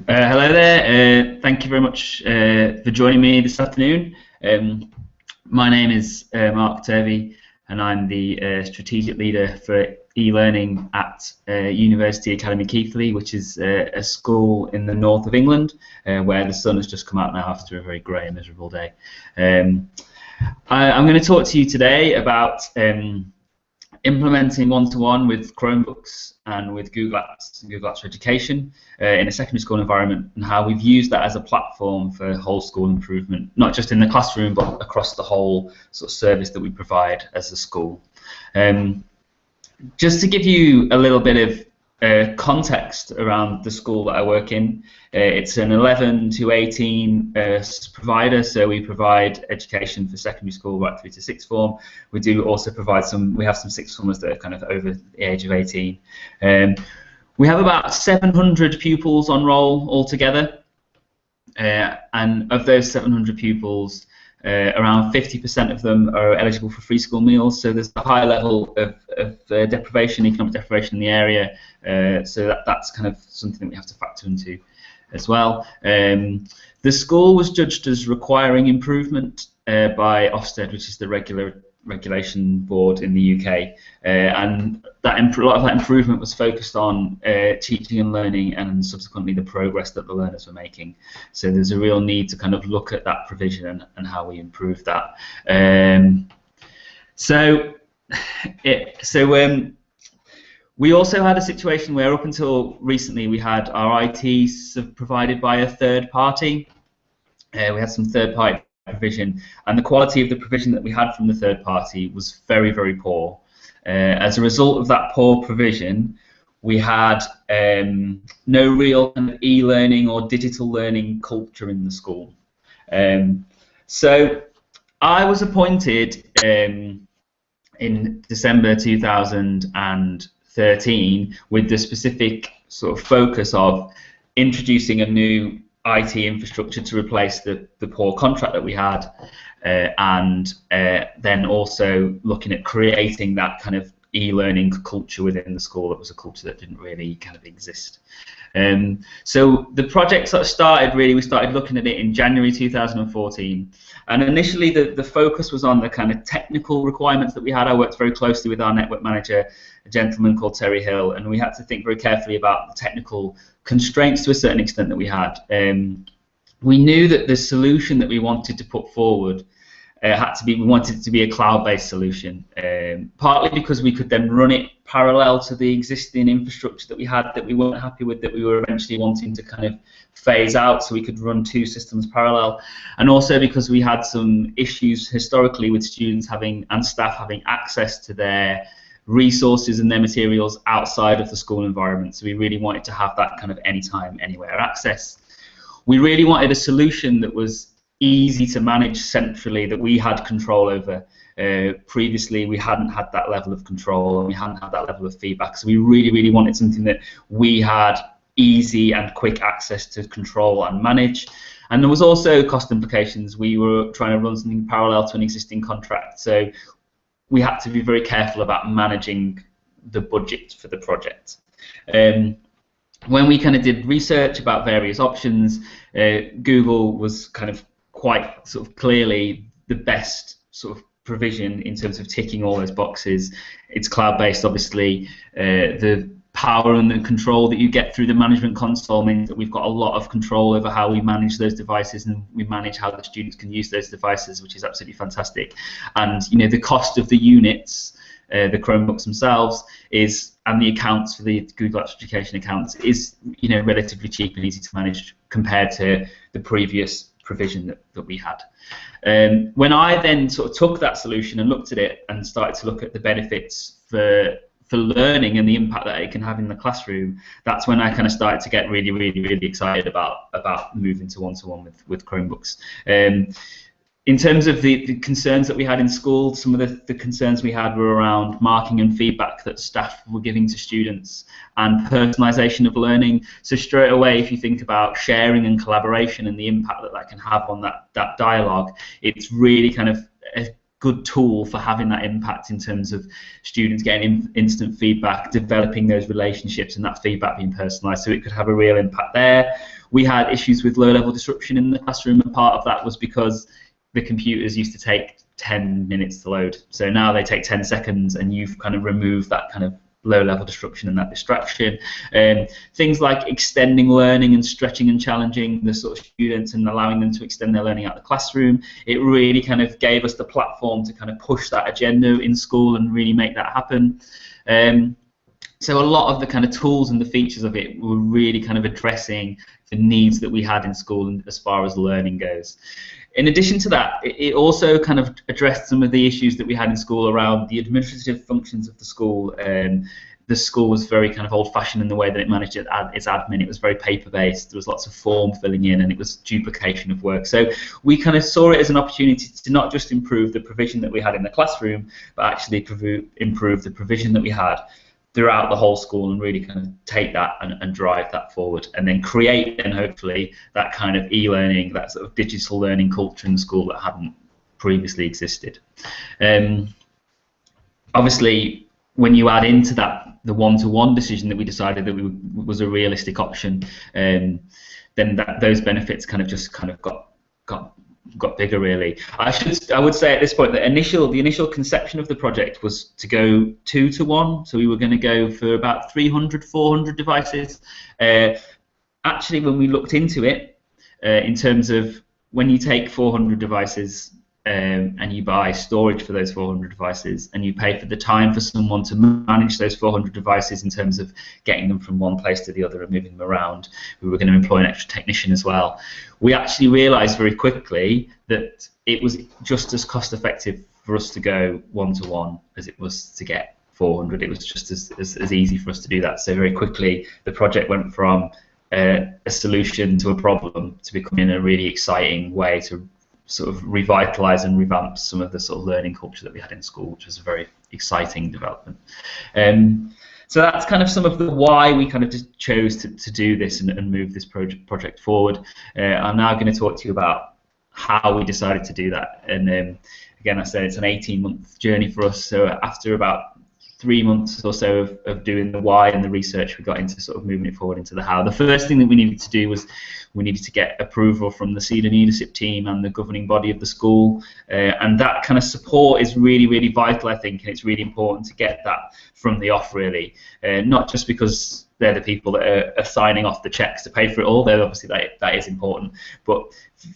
Hello there. Thank you very much for joining me this afternoon. My name is Mark Turvey, and I'm the strategic leader for e-learning at University Academy Keighley, which is a school in the north of England, where the sun has just come out now after a very grey and miserable day. I'm going to talk to you today about implementing one-to-one with Chromebooks and with Google Apps for Education in a secondary school environment, and how we've used that as a platform for whole school improvement, not just in the classroom but across the whole sort of service that we provide as a school. Just to give you a little bit of context around the school that I work in, it's an 11 to 18 provider, so we provide education for secondary school right through to sixth form. We do also provide we have some sixth formers that are kind of over the age of 18. We have about 700 pupils on roll altogether, and of those 700 pupils, around 50% of them are eligible for free school meals, so there's a high level of deprivation, economic deprivation in the area, so that's kind of something that we have to factor into as well. The school was judged as requiring improvement by Ofsted, which is the regulation board in the UK, and a lot of that improvement was focused on teaching and learning, and subsequently the progress that the learners were making. So there's a real need to kind of look at that provision and how we improve that. We also had a situation where up until recently we had our IT provided by a third party. We had some third party provision, and the quality of the provision that we had from the third party was very, very poor. As a result of that poor provision, we had no real kind of e-learning or digital learning culture in the school. So I was appointed in December 2013 with the specific sort of focus of introducing a new IT infrastructure to replace the poor contract that we had, and then also looking at creating that kind of e-learning culture within the school that was a culture that didn't really kind of exist. So the project sort of started, we started looking at it in January 2014, and initially the focus was on the kind of technical requirements that we had. I worked very closely with our network manager, a gentleman called Terry Hill, and we had to think very carefully about the technical constraints to a certain extent that we had. We knew that the solution that we wanted to put forward we wanted it to be a cloud-based solution, partly because we could then run it parallel to the existing infrastructure that we had that we weren't happy with, that we were eventually wanting to kind of phase out, so we could run two systems parallel, and also because we had some issues historically with students and staff having access to their resources and their materials outside of the school environment. So we really wanted to have that kind of anytime, anywhere access. We really wanted a solution that was easy to manage centrally, that we had control over. Previously we hadn't had that level of control, and we hadn't had that level of feedback, so we really wanted something that we had easy and quick access to control and manage. And there was also cost implications. We were trying to run something parallel to an existing contract, so we had to be very careful about managing the budget for the project. When we kind of did research about various options, Google was kind of quite sort of clearly the best sort of provision in terms of ticking all those boxes. It's cloud-based, obviously. The power and the control that you get through the management console means that we've got a lot of control over how we manage those devices, and we manage how the students can use those devices, which is absolutely fantastic. And the cost of the units, the Chromebooks themselves, and the accounts for the Google Apps Education accounts is relatively cheap and easy to manage compared to the previous provision that we had. When I then sort of took that solution and looked at it and started to look at the benefits for learning and the impact that it can have in the classroom, that's when I kind of started to get really excited about moving to one-to-one with Chromebooks. In terms of the concerns that we had in school, some of the concerns we had were around marking and feedback that staff were giving to students, and personalisation of learning. So straight away, if you think about sharing and collaboration and the impact that can have on that dialogue, it's really kind of good tool for having that impact in terms of students getting instant feedback, developing those relationships, and that feedback being personalised, so it could have a real impact there. We had issues with low-level disruption in the classroom, and part of that was because the computers used to take 10 minutes to load. So now they take 10 seconds, and you've kind of removed that kind of low-level disruption and that distraction. Things like extending learning and stretching and challenging the sort of students and allowing them to extend their learning out of the classroom. It really kind of gave us the platform to kind of push that agenda in school and really make that happen. So a lot of the kind of tools and the features of it were really kind of addressing the needs that we had in school as far as learning goes. In addition to that, it also kind of addressed some of the issues that we had in school around the administrative functions of the school. The school was very kind of old-fashioned in the way that it managed its admin. It was very paper-based. There was lots of form filling in, and it was duplication of work. So we kind of saw it as an opportunity to not just improve the provision that we had in the classroom, but actually improve the provision that we had throughout the whole school, and really kind of take that and drive that forward, and then create, and hopefully, that kind of e-learning, that sort of digital learning culture in the school that hadn't previously existed. Obviously, when you add into that the one-to-one decision that we decided that was a realistic option, then those benefits kind of just kind of got bigger, really. I would say at this point that the initial conception of the project was to go 2-to-1, so we were going to go for about 300, 400 devices. Actually, when we looked into it, in terms of when you take 400 devices and you buy storage for those 400 devices, and you pay for the time for someone to manage those 400 devices in terms of getting them from one place to the other and moving them around, we were going to employ an extra technician as well. We actually realised very quickly that it was just as cost effective for us to go 1-to-1 as it was to get 400. It was just as easy for us to do that. So very quickly the project went from a solution to a problem to becoming a really exciting way to sort of revitalise and revamp some of the sort of learning culture that we had in school, which was a very exciting development. So that's kind of some of the why we kind of just chose to do this and move this project forward. I'm now going to talk to you about how we decided to do that. And again, I said it's an 18-month journey for us. So after about 3 months or so of doing the why and the research, we got into sort of moving it forward into the how. The first thing that we needed to do was we needed to get approval from the senior leadership team and the governing body of the school, and that kind of support is really, really vital, I think, and it's really important to get that from the off, really, not just because they're the people that are signing off the checks to pay for it all, though obviously that is important, but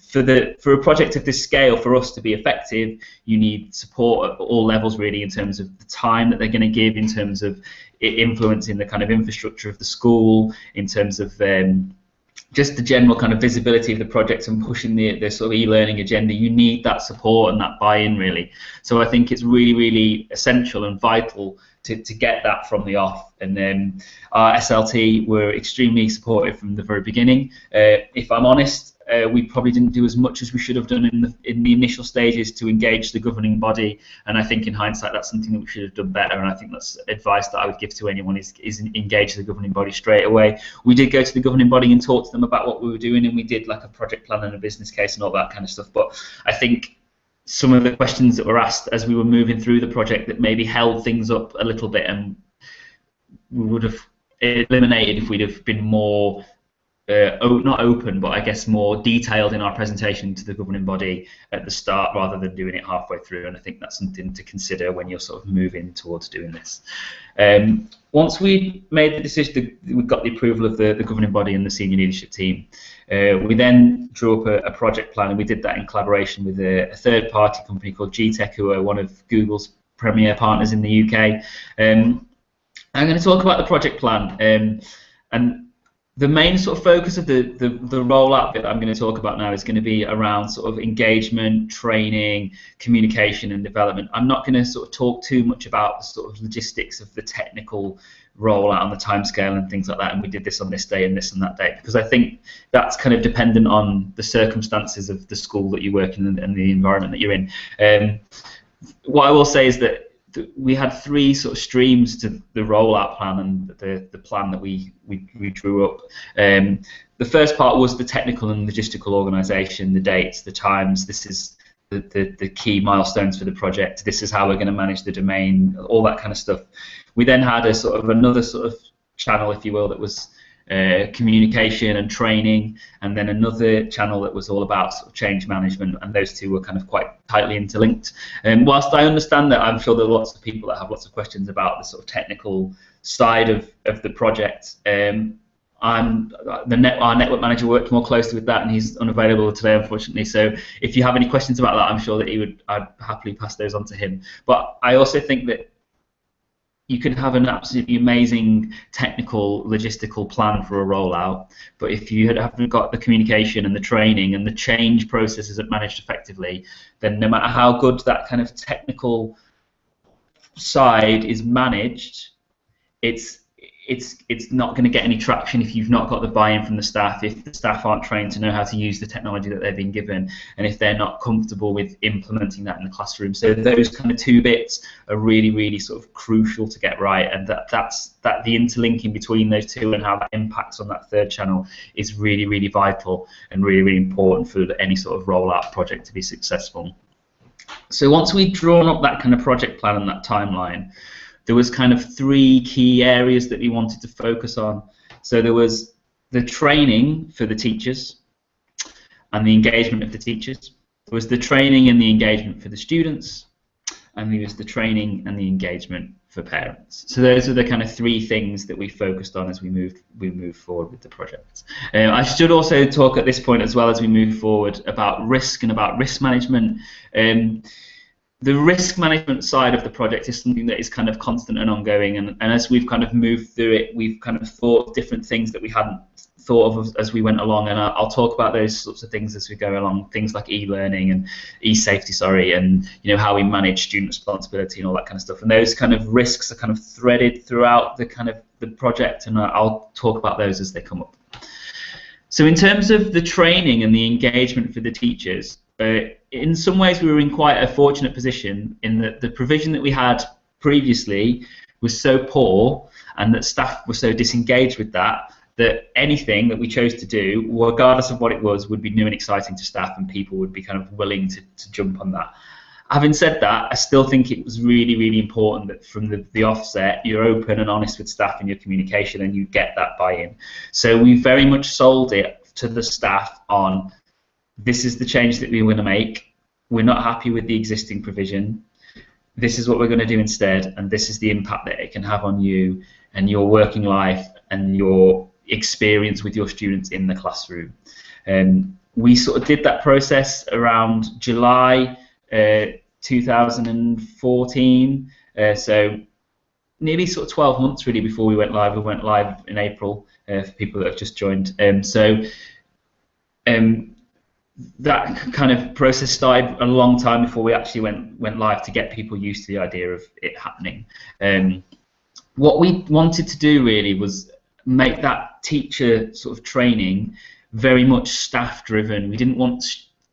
for a project of this scale, for us to be effective, you need support at all levels, really, in terms of the time that they're going to give, in terms of it influencing the kind of infrastructure of the school, in terms of just the general kind of visibility of the project and pushing the sort of e-learning agenda. You need that support and that buy-in, really. So I think it's really, really essential and vital to get that from the off. And then our SLT were extremely supportive from the very beginning. If I'm honest, we probably didn't do as much as we should have done in the initial stages to engage the governing body, and I think in hindsight that's something that we should have done better, and I think that's advice that I would give to anyone is engage the governing body straight away. We did go to the governing body and talk to them about what we were doing, and we did like a project plan and a business case and all that kind of stuff, but I think some of the questions that were asked as we were moving through the project that maybe held things up a little bit, and we would have eliminated if we'd have been more not open, but I guess more detailed in our presentation to the governing body at the start rather than doing it halfway through, and I think that's something to consider when you're sort of moving towards doing this. Once we made the decision, we got the approval of the governing body and the senior leadership team, we then drew up a project plan, and we did that in collaboration with a third-party company called GTech, who are one of Google's premier partners in the UK. I'm going to talk about the project plan, and the main sort of focus of the rollout bit that I'm going to talk about now is going to be around sort of engagement, training, communication and development. I'm not going to sort of talk too much about the sort of logistics of the technical rollout on the timescale and things like that, and we did this on this day and this and that day, because I think that's kind of dependent on the circumstances of the school that you work in and the environment that you're in. What I will say is that we had 3 sort of streams to the rollout plan and the plan that we drew up. The first part was the technical and logistical organisation, the dates, the times. This is the key milestones for the project. This is how we're going to manage the domain, all that kind of stuff. We then had a sort of another sort of channel, if you will, that was communication and training, and then another channel that was all about sort of change management, and those two were kind of quite tightly interlinked. And whilst I understand that, I'm sure there are lots of people that have lots of questions about the sort of technical side of the project. Our network manager worked more closely with that, and he's unavailable today, unfortunately. So if you have any questions about that, I'm sure that I'd happily pass those on to him. But I also think that you can have an absolutely amazing technical, logistical plan for a rollout, but if you haven't got the communication and the training and the change processes that managed effectively, then no matter how good that kind of technical side is managed, it's not going to get any traction if you've not got the buy-in from the staff, if the staff aren't trained to know how to use the technology that they've been given, and if they're not comfortable with implementing that in the classroom. So those kind of two bits are really, really sort of crucial to get right, and that's the interlinking between those two and how that impacts on that third channel is really, really vital and really, really important for any sort of rollout project to be successful. So once we'd drawn up that kind of project plan and that timeline, there was kind of three key areas that we wanted to focus on. So there was the training for the teachers and the engagement of the teachers. There was the training and the engagement for the students, and there was the training and the engagement for parents. So those are the kind of three things that we focused on as we moved forward with the project. I should also talk at this point, as well as we move forward, about risk and about risk management. The risk management side of the project is something that is kind of constant and ongoing, and as we've kind of moved through it, we've kind of thought of different things that we hadn't thought of as we went along, and I'll talk about those sorts of things as we go along, things like e-learning and e-safety, and how we manage student responsibility and all that kind of stuff. And those kind of risks are kind of threaded throughout the kind of the project, and I'll talk about those as they come up. So in terms of the training and the engagement for the teachers, in some ways we were in quite a fortunate position in that the provision that we had previously was so poor, and that staff were so disengaged with that anything that we chose to do, regardless of what it was, would be new and exciting to staff, and people would be kind of willing to jump on that. Having said that, I still think it was really, really important that from the offset you're open and honest with staff in your communication and you get that buy-in. So we very much sold it to the staff on, this is the change that we want to make, we're not happy with the existing provision, this is what we're going to do instead, and this is the impact that it can have on you and your working life and your experience with your students in the classroom. We sort of did that process around July 2014, so nearly sort of 12 months really before we went live. We went live in April for people that have just joined. That kind of process started a long time before we actually went live, to get people used to the idea of it happening. What we wanted to do really was make that teacher sort of training very much staff driven. We didn't want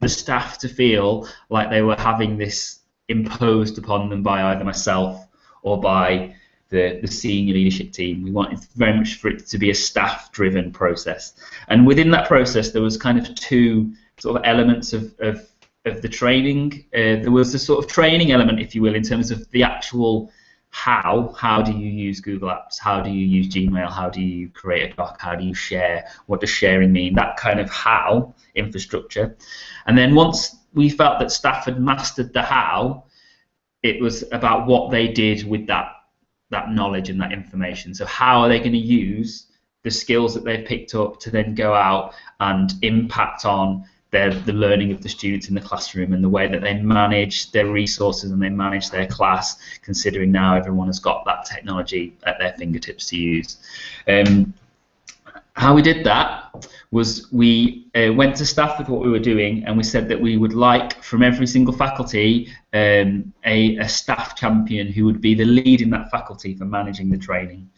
the staff to feel like they were having this imposed upon them by either myself or by the senior leadership team. We wanted very much for it to be a staff driven process, and within that process there was kind of two sort of elements of the training. There was the sort of training element, if you will, in terms of the actual how do you use Google Apps, how do you use Gmail, how do you create a doc, how do you share, what does sharing mean, that kind of how infrastructure. And then once we felt that staff had mastered the how, it was about what they did with that knowledge and that information. So how are they going to use the skills that they've picked up to then go out and impact on the learning of the students in the classroom and the way that they manage their resources and they manage their class, considering now everyone has got that technology at their fingertips to use. How we did that was we went to staff with what we were doing, and we said that we would like from every single faculty a staff champion who would be the lead in that faculty for managing the training.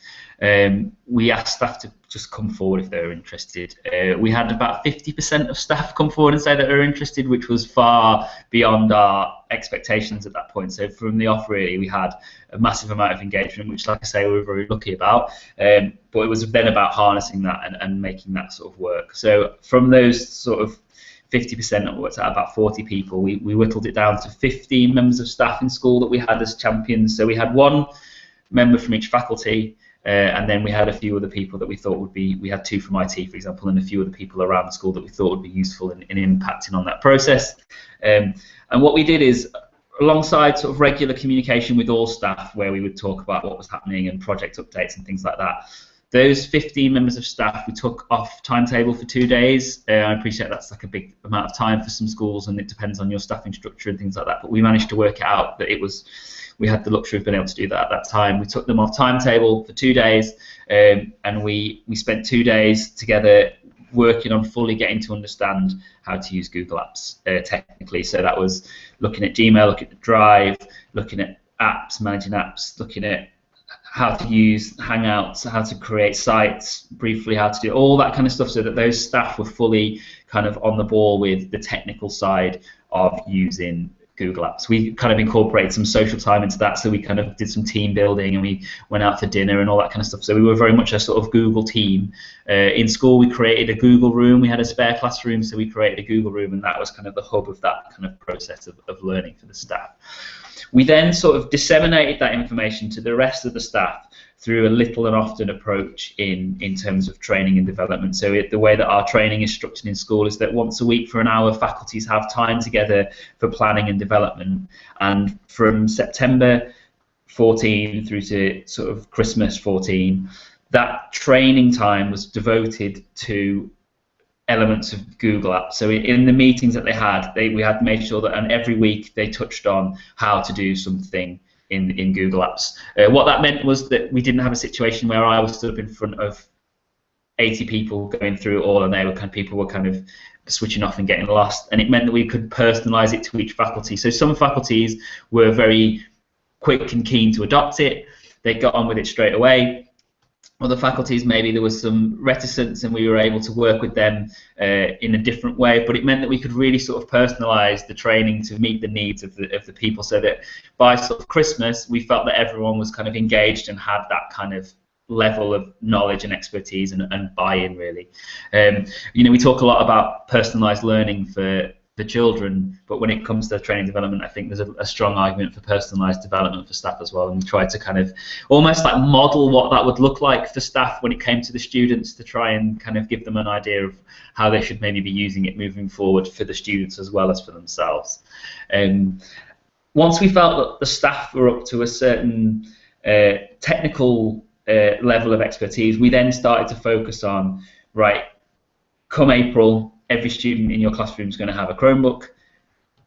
We asked staff to just come forward if they were interested. We had about 50% of staff come forward and say that they were interested, which was far beyond our expectations at that point. So from the off, really, we had a massive amount of engagement, which, like I say, we were very lucky about. But it was then about harnessing that and making that sort of work. So from those sort of 50% worked out about 40 people. We whittled it down to 15 members of staff in school that we had as champions. So we had one member from each faculty, and then we had a few other people that we thought would be, we had 2 from IT, for example, and a few other people around the school that we thought would be useful in impacting on that process. And what we did is, alongside sort of regular communication with all staff, where we would talk about what was happening and project updates and things like that, those 15 members of staff we took off timetable for 2 days. I appreciate that's like a big amount of time for some schools, and it depends on your staffing structure and things like that, but we managed to work it out that we had the luxury of being able to do that at that time. We took them off timetable for 2 days, and we spent 2 days together working on fully getting to understand how to use Google Apps technically. So that was looking at Gmail, looking at Drive, looking at apps, managing apps, looking at how to use Hangouts, how to create sites, briefly how to do all that kind of stuff, so that those staff were fully kind of on the ball with the technical side of using Google Apps. We kind of incorporated some social time into that, so we kind of did some team building and we went out for dinner and all that kind of stuff. So we were very much a sort of Google team. In school we created a Google room, we had a spare classroom, so we created a Google room, and that was kind of the hub of that kind of process of learning for the staff. We then sort of disseminated that information to the rest of the staff through a little and often approach in terms of training and development. So the way that our training is structured in school is that once a week for an hour, faculties have time together for planning and development. And from September 14 through to sort of Christmas 14, that training time was devoted to elements of Google Apps. So in the meetings that they had, we had made sure that, and every week they touched on how to do something in Google Apps. What that meant was that we didn't have a situation where I was stood up in front of 80 people going through it all, and people were kind of switching off and getting lost. And it meant that we could personalize it to each faculty. So some faculties were very quick and keen to adopt it. They got on with it straight away. Other faculties, maybe there was some reticence, and we were able to work with them in a different way. But it meant that we could really sort of personalise the training to meet the needs of the people, so that by sort of Christmas we felt that everyone was kind of engaged and had that kind of level of knowledge and expertise and buy-in, really. You know, we talk a lot about personalised learning for the children, but when it comes to training development, I think there's a strong argument for personalised development for staff as well, and we tried to kind of almost like model what that would look like for staff when it came to the students, to try and kind of give them an idea of how they should maybe be using it moving forward for the students as well as for themselves. Once we felt that the staff were up to a certain technical level of expertise, we then started to focus on, right, come April, every student in your classroom is going to have a Chromebook.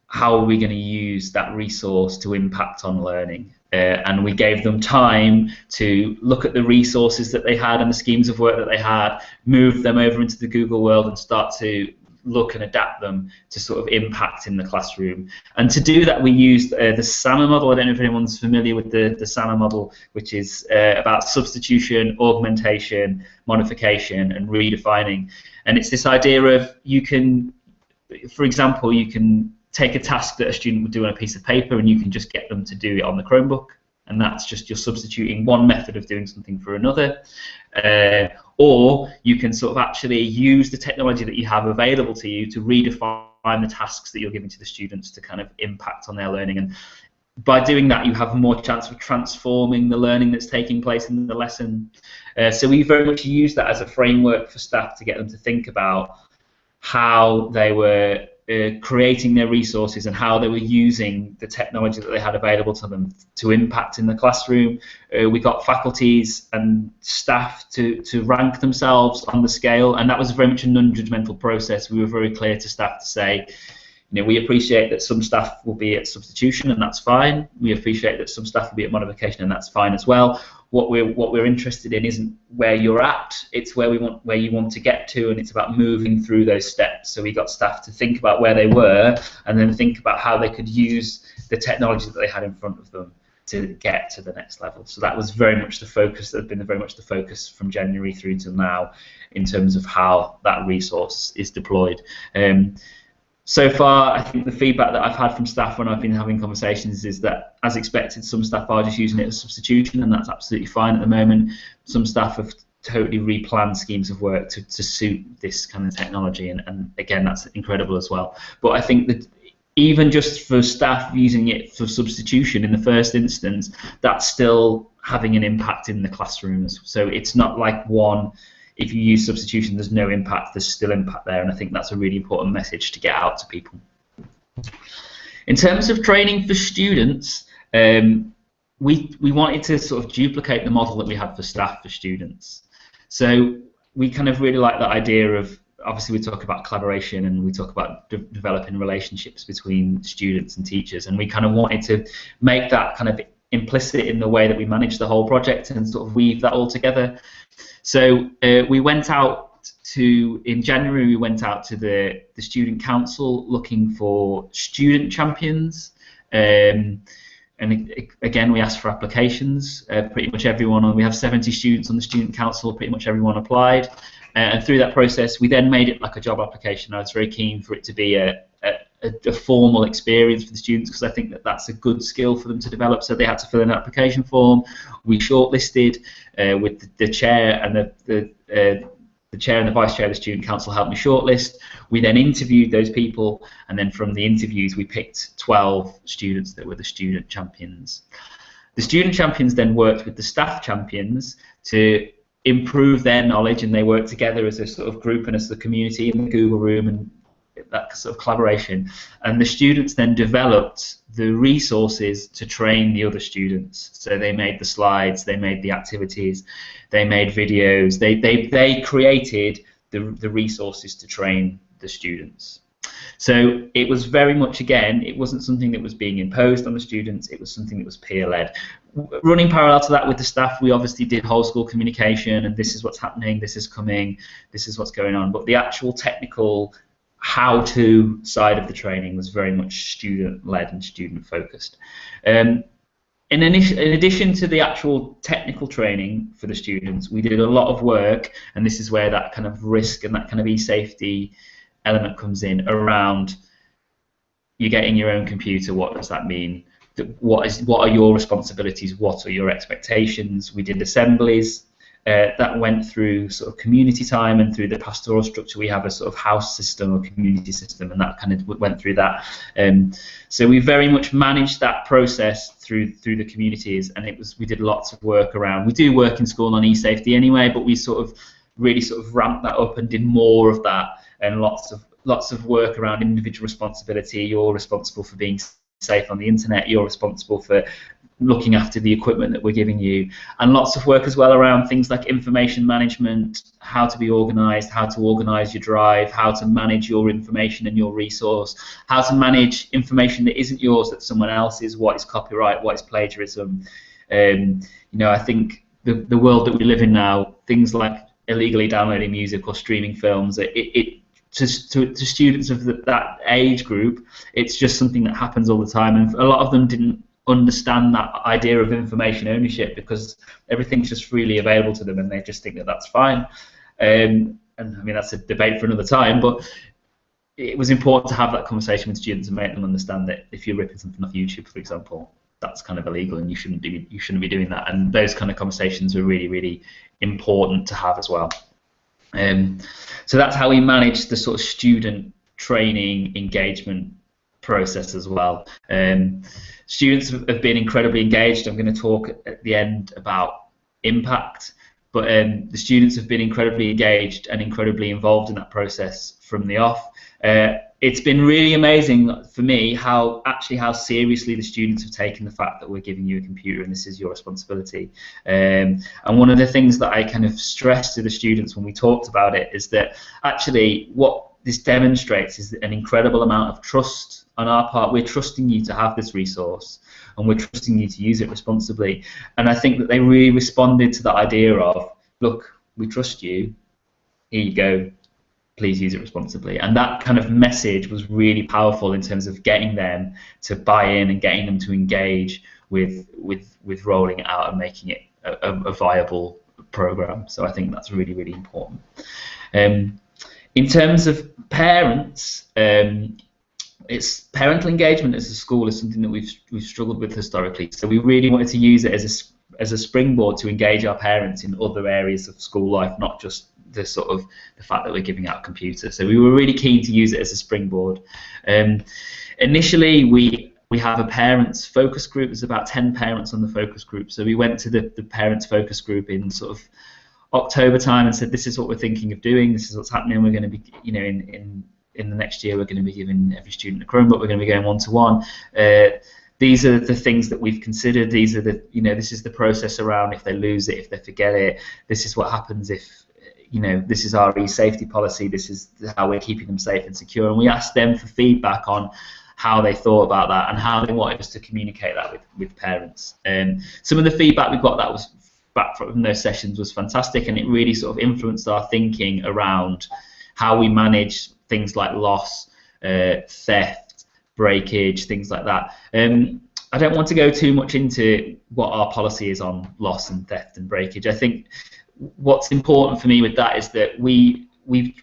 How are we going to use that resource to impact on learning? And we gave them time to look at the resources that they had and the schemes of work that they had, move them over into the Google world, and start to look and adapt them to sort of impact in the classroom. And to do that, we used the SAMA model. I don't know if anyone's familiar with the SAMA model, which is about substitution, augmentation, modification, and redefining. And it's this idea of, you can, for example, you can take a task that a student would do on a piece of paper, and you can just get them to do it on the Chromebook, and that's just, you're substituting one method of doing something for another. Or you can sort of actually use the technology that you have available to you to redefine the tasks that you're giving to the students to kind of impact on their learning. And by doing that, you have more chance of transforming the learning that's taking place in the lesson. So we very much use that as a framework for staff to get them to think about how they were creating their resources and how they were using the technology that they had available to them to impact in the classroom. We got faculties and staff to rank themselves on the scale, and that was very much a non-judgmental process. We were very clear to staff to say, you know, we appreciate that some staff will be at substitution, and that's fine. We appreciate that some staff will be at modification, and that's fine as well. What we're interested in isn't where you're at; it's where you want to get to, and it's about moving through those steps. So we got staff to think about where they were, and then think about how they could use the technology that they had in front of them to get to the next level. So that was very much the focus. That had been very much the focus from January through to now, in terms of how that resource is deployed. So far, I think the feedback that I've had from staff when I've been having conversations is that, as expected, some staff are just using it as substitution, and that's absolutely fine at the moment. Some staff have totally replan schemes of work to suit this kind of technology, and again, that's incredible as well. But I think that even just for staff using it for substitution in the first instance, that's still having an impact in the classrooms. So it's not like one, if you use substitution, there's no impact, there's still impact there, and I think that's a really important message to get out to people. In terms of training for students, we wanted to sort of duplicate the model that we had for staff for students. So we kind of really like that idea of, obviously we talk about collaboration and we talk about developing relationships between students and teachers, and we kind of wanted to make that kind of implicit in the way that we manage the whole project and sort of weave that all together. So we went out to, in January, we went out to the student council looking for student champions, and again we asked for applications. Pretty much everyone, and we have 70 students on the student council, pretty much everyone applied. And through that process, we then made it like a job application. I was very keen for it to be a formal experience for the students, because I think that that's a good skill for them to develop. So they had to fill in an application form. We shortlisted with the chair, and the chair and the vice chair of the student council helped me shortlist. We then interviewed those people, and then from the interviews we picked 12 students that were the student champions. The student champions then worked with the staff champions to improve their knowledge, and they work together as a sort of group and as the community in the Google room, and that sort of collaboration. And the students then developed the resources to train the other students. So they made the slides, they made the activities, they made videos, they created the resources to train the students. So it was very much, again, it wasn't something that was being imposed on the students, it was something that was peer-led. Running parallel to that with the staff, we obviously did whole school communication, and this is what's happening, this is coming, this is what's going on. But the actual technical how-to side of the training was very much student-led and student-focused. In addition to the actual technical training for the students, we did a lot of work, and this is where that kind of risk and that kind of e-safety element comes in, around you're getting your own computer. What does that mean? What are your responsibilities? What are your expectations? We did assemblies that went through sort of community time, and through the pastoral structure we have a sort of house system or community system, and that kind of went through that. So we very much managed that process through the communities, and we did lots of work around. We do work in school on e-safety anyway, but we really ramped that up and did more of that, and lots of work around individual responsibility. You're responsible for being safe on the internet, you're responsible for looking after the equipment that we're giving you, and lots of work as well around things like information management, how to be organized, how to organize your drive, how to manage your information and your resource, how to manage information that isn't yours, that's someone else's, what is copyright, what is plagiarism. I think the world that we live in now, things like illegally downloading music or streaming films, to students of that age group, it's just something that happens all the time, and a lot of them didn't understand that idea of information ownership, because everything's just freely available to them, and they just think that that's fine. And I mean, that's a debate for another time, but it was important to have that conversation with students and make them understand that if you're ripping something off YouTube, for example, that's kind of illegal, and you shouldn't be doing that. And those kind of conversations are really, really important to have as well. So that's how we manage the sort of student training engagement process as well. Students have been incredibly engaged. I'm going to talk at the end about impact, but the students have been incredibly engaged and incredibly involved in that process from the off. It's been really amazing for me how seriously the students have taken the fact that we're giving you a computer and this is your responsibility. And one of the things that I kind of stressed to the students when we talked about it is that actually what this demonstrates is an incredible amount of trust on our part. We're trusting you to have this resource, and we're trusting you to use it responsibly. And I think that they really responded to that idea of, look, we trust you, here you go, please use it responsibly. And that kind of message was really powerful in terms of getting them to buy in and getting them to engage with rolling it out and making it a viable program. So I think that's really, really important. In terms of parents, it's parental engagement as a school is something that we've struggled with historically. So we really wanted to use it as as a springboard to engage our parents in other areas of school life, not just the sort of the fact that we're giving out computers. So we were really keen to use it as a springboard. Initially, we have a parents focus group. There's about 10 parents on the focus group. So we went to the parents focus group in sort of October time and said, this is what we're thinking of doing. This is what's happening. We're going to be, you know, in the next year, we're going to be giving every student a Chromebook. We're going to be going one-to-one. These are the things that we've considered. These are the, you know, this is the process around if they lose it, if they forget it. This is what happens if, you know, this is our e-safety policy. This is how we're keeping them safe and secure. And we asked them for feedback on how they thought about that and how they wanted us to communicate that with parents. Some of the feedback we got that was back from those sessions was fantastic, and it really sort of influenced our thinking around how we manage things like loss, theft, breakage, things like that. I don't want to go too much into what our policy is on loss and theft and breakage. I think what's important for me with that is that we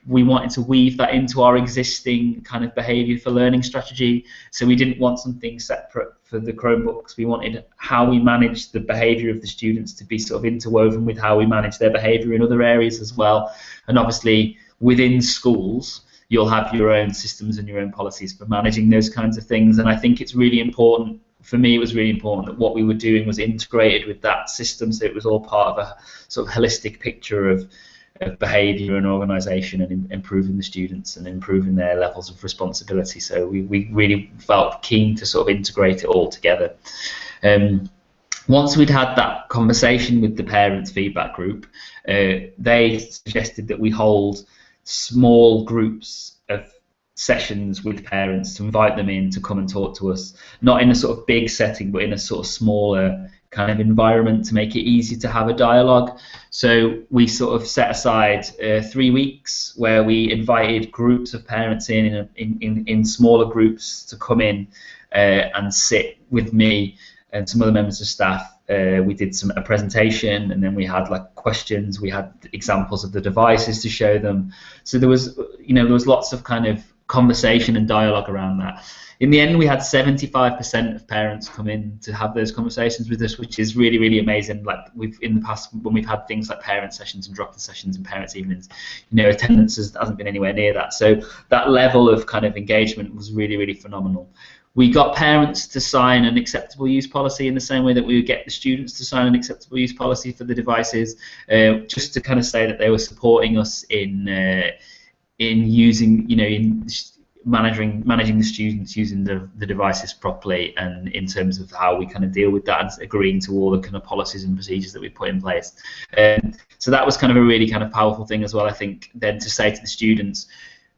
wanted to weave that into our existing kind of behaviour for learning strategy. So we didn't want something separate for the Chromebooks. We wanted how we manage the behaviour of the students to be sort of interwoven with how we manage their behaviour in other areas as well. And obviously within schools, you'll have your own systems and your own policies for managing those kinds of things. And I think it's really important, for me it was really important that what we were doing was integrated with that system, so it was all part of a sort of holistic picture of behaviour and organisation and improving the students and improving their levels of responsibility. So we really felt keen to sort of integrate it all together. Once we'd had that conversation with the parents' feedback group, they suggested that we hold small groups of sessions with parents to invite them in to come and talk to us, not in a sort of big setting, but in a sort of smaller kind of environment to make it easy to have a dialogue. So we sort of set aside 3 weeks where we invited groups of parents in smaller groups to come in and sit with me and some other members of staff. We did a presentation, and then we had like questions. We had examples of the devices to show them. So there was, you know, there was lots of kind of conversation and dialogue around that. In the end, we had 75% of parents come in to have those conversations with us, which is really, really amazing. Like in the past, when we've had things like parent sessions and drop-in sessions and parents' evenings, you know, attendance hasn't been anywhere near that. So that level of kind of engagement was really, really phenomenal. We got parents to sign an acceptable use policy in the same way that we would get the students to sign an acceptable use policy for the devices, just to kind of say that they were supporting us in using, you know, in managing the students using the devices properly, and in terms of how we kind of deal with that and agreeing to all the kind of policies and procedures that we put in place. So that was kind of a really kind of powerful thing as well, I think, then to say to the students,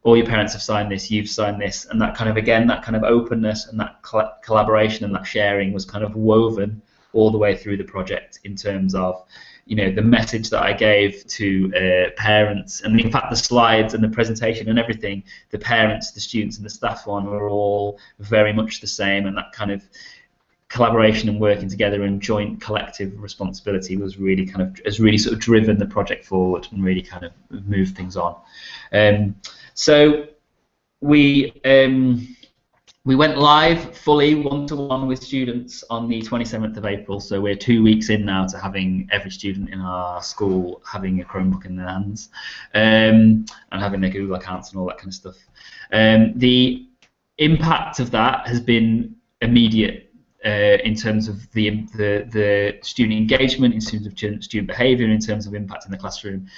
all your parents have signed this, you've signed this, and that kind of, again, that kind of openness and that collaboration and that sharing was kind of woven all the way through the project in terms of, you know, the message that I gave to parents, and in fact the slides and the presentation and everything, the parents, the students and the staff one were all very much the same, and that kind of collaboration and working together and joint collective responsibility was really kind of, has really sort of driven the project forward and really kind of moved things on. So we went live fully one-to-one with students on the 27th of April, so we're 2 weeks in now to having every student in our school having a Chromebook in their hands, and having their Google accounts and all that kind of stuff. The impact of that has been immediate in terms of the student engagement, in terms of student behaviour, in terms of impact in the classroom.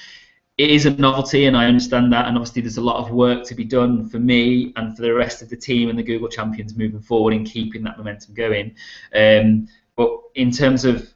It is a novelty, and I understand that, and obviously there's a lot of work to be done for me and for the rest of the team and the Google champions moving forward in keeping that momentum going. But in terms of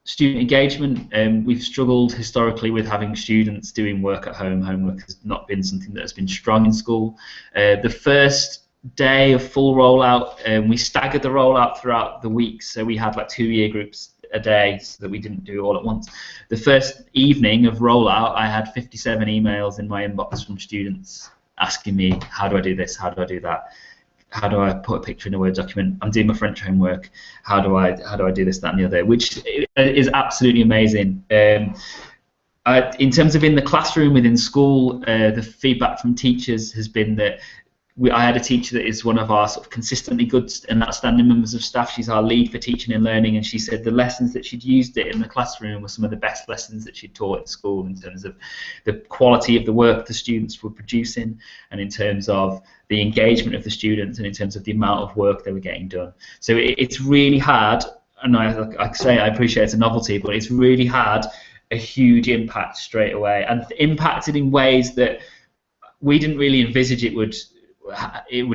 student engagement, we've struggled historically with having students doing work at home. Homework has not been something that has been strong in school. The first day of full rollout, we staggered the rollout throughout the week, so we had like 2 year groups a day so that we didn't do it all at once. The first evening of rollout, I had 57 emails in my inbox from students asking me, how do I do this, how do I do that, how do I put a picture in a Word document, I'm doing my French homework, how do I do this, that and the other, which is absolutely amazing. In terms of in the classroom within school, the feedback from teachers has been that I had a teacher that is one of our sort of consistently good and outstanding members of staff. She's our lead for teaching and learning, and she said the lessons that she'd used it in the classroom were some of the best lessons that she'd taught at school in terms of the quality of the work the students were producing, and in terms of the engagement of the students, and in terms of the amount of work they were getting done. So it's really hard, and I say I appreciate it's a novelty, but it's really had a huge impact straight away, and impacted in ways that we didn't really envisage it would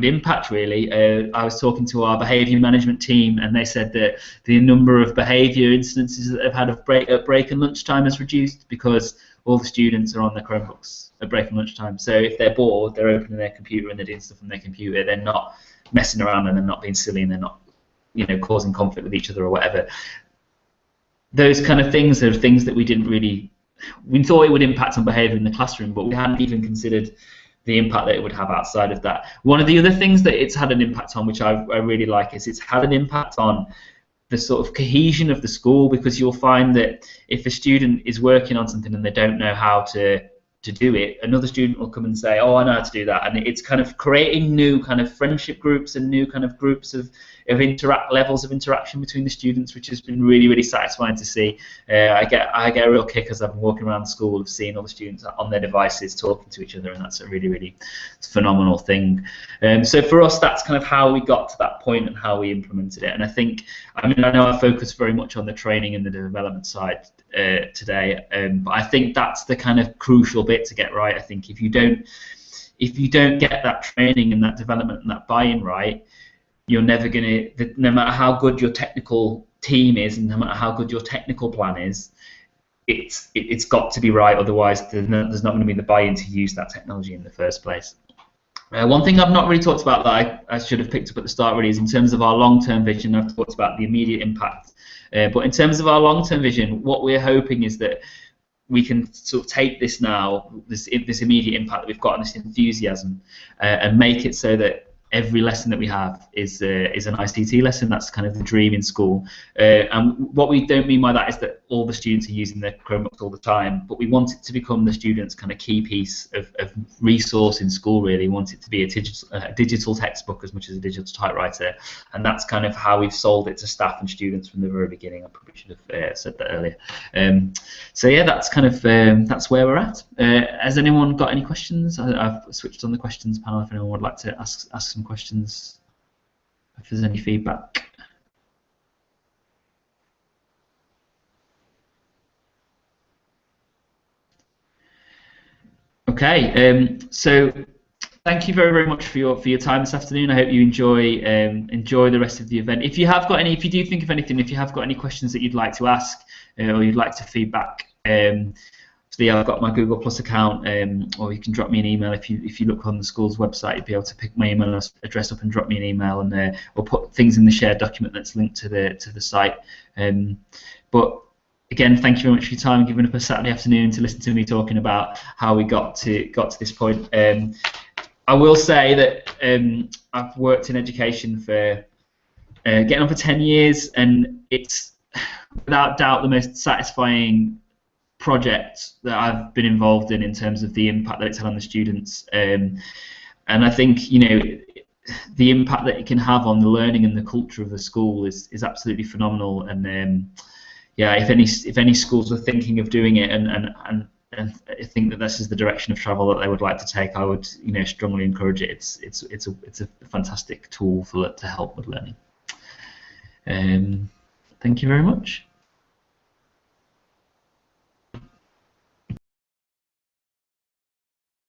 impact, really. I was talking to our behaviour management team, and they said that the number of behaviour instances that they've had of break and lunchtime has reduced because all the students are on their Chromebooks at break and lunchtime. So if they're bored, they're opening their computer and they're doing stuff on their computer. They're not messing around, and they're not being silly, and they're not, causing conflict with each other or whatever. Those kind of things are things that we thought it would impact on behaviour in the classroom, but we hadn't even considered the impact that it would have outside of that. One of the other things that it's had an impact on, which I really like, is it's had an impact on the sort of cohesion of the school, because you'll find that if a student is working on something and they don't know how to do it, another student will come and say, oh, I know how to do that, and it's kind of creating new kind of friendship groups and new kind of groups of levels of interaction between the students, which has been really, really satisfying to see. I get a real kick as I've been walking around the school of seeing all the students on their devices talking to each other, and that's a really, really phenomenal thing. So for us, that's kind of how we got to that point and how we implemented it. And I know I focus very much on the training and the development side today, but I think that's the kind of crucial bit to get right. I think if you don't get that training and that development and that buy-in right, you're never going to, no matter how good your technical team is and no matter how good your technical plan is, it's got to be right, otherwise there's not going to be the buy-in to use that technology in the first place. One thing I've not really talked about that I should have picked up at the start really is in terms of our long-term vision. I've talked about the immediate impact, but in terms of our long-term vision, what we're hoping is that we can sort of take this now, this immediate impact that we've got and this enthusiasm, and make it so that every lesson that we have is an ICT lesson. That's kind of the dream in school. And what we don't mean by that is that all the students are using their Chromebooks all the time, but we want it to become the students' kind of key piece of resource in school, really. We want it to be a digital textbook as much as a digital typewriter, and that's kind of how we've sold it to staff and students from the very beginning. I probably should have said that earlier. So yeah, that's kind of that's where we're at. Has anyone got any questions? I've switched on the questions panel if anyone would like to ask some questions, if there's any feedback. Okay, so thank you very, very much for your time this afternoon. I hope you enjoy the rest of the event. If you do think of anything, if you have got any questions that you'd like to ask or you'd like to feedback, I've got my Google Plus account, or you can drop me an email. If you look on the school's website, you'll be able to pick my email address up and drop me an email, and we'll put things in the shared document that's linked to the site. But again, thank you very much for your time and giving up a Saturday afternoon to listen to me talking about how we got to this point. I will say that I've worked in education for getting on for 10 years, and it's without doubt the most satisfying project that I've been involved in terms of the impact that it's had on the students, and I think the impact that it can have on the learning and the culture of the school is absolutely phenomenal. And yeah, if any schools are thinking of doing it and I think that this is the direction of travel that they would like to take, I would strongly encourage it. It's a fantastic tool to help with learning. Thank you very much.